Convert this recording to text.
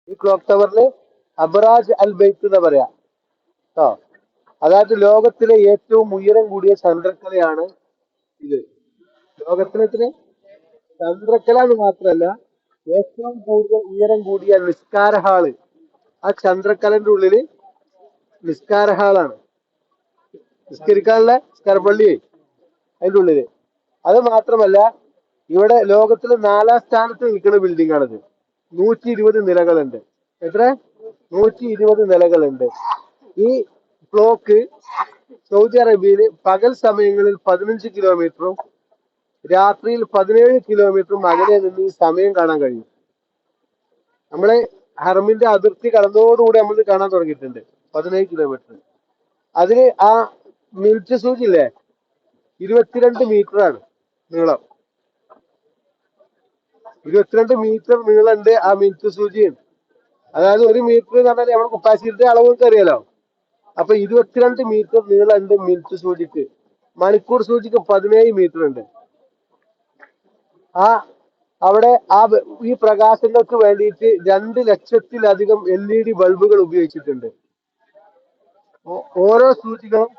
ഈ ക്ലോക്ക് ടവറിന് അബറാജ് അൽ ബൈത്ത് എന്ന് പറയാ കേട്ടോ. അതായത് ലോകത്തിലെ ഏറ്റവും ഉയരം കൂടിയ ചന്ദ്രക്കലയാണ് ഇത്. ലോകത്തിലെ ചന്ദ്രക്കല എന്ന് മാത്രമല്ല, ഏറ്റവും കൂടുതൽ ഉയരം കൂടിയ നിസ്കാര ഹാള് ആ ചന്ദ്രക്കലന്റെ ഉള്ളില് നിസ്കാര ഹാളാണ്. നിസ്കരിക്കാനുള്ള നിസ്കാരപ്പള്ളി അതിന്റെ ഉള്ളില്. അത് മാത്രമല്ല, ഇവിടെ ലോകത്തിലെ 4ാം സ്ഥാനത്ത് നിൽക്കുന്ന ബിൽഡിംഗ് ആണിത്. 120 നിലകളുണ്ട്. എത്ര? 120 നിലകളുണ്ട്. ഈ ക്ലോക്ക് സൗദി അറേബ്യയിൽ പകൽ സമയങ്ങളിൽ 15 കിലോമീറ്ററും രാത്രിയിൽ 17 കിലോമീറ്ററും അകലെ നിന്ന് ഈ സമയം കാണാൻ കഴിയും. നമ്മളെ ഹറമിന്റെ അതിർത്തി കടന്നതോടുകൂടി നമ്മൾ കാണാൻ തുടങ്ങിയിട്ടുണ്ട്. 17 കിലോമീറ്റർ. അതിന് ആ മിനിറ്റ് സൂചി ഇല്ലേ, 22 മീറ്റർ ആണ് നീളം. 22 മീറ്റർ നീളമുണ്ട് ആ മിനിറ്റ് സൂചിയും. അതായത് 1 മീറ്റർ എന്ന് പറഞ്ഞാൽ നമ്മുടെ കുപ്പാശീന്റെ അളവ് നിങ്ങൾക്ക് അറിയാലോ. അപ്പൊ 22 മീറ്റർ നീളമുണ്ട് മിനിറ്റ് സൂചിക്ക്. മണിക്കൂർ സൂചിക്ക് 17 മീറ്റർ ഉണ്ട്. ആ അവിടെ ഈ പ്രകാശങ്ങൾക്ക് വേണ്ടിയിട്ട് 2 ലക്ഷത്തിലധികം LED ബൾബുകൾ ഉപയോഗിച്ചിട്ടുണ്ട്. ഓരോ സൂചികളും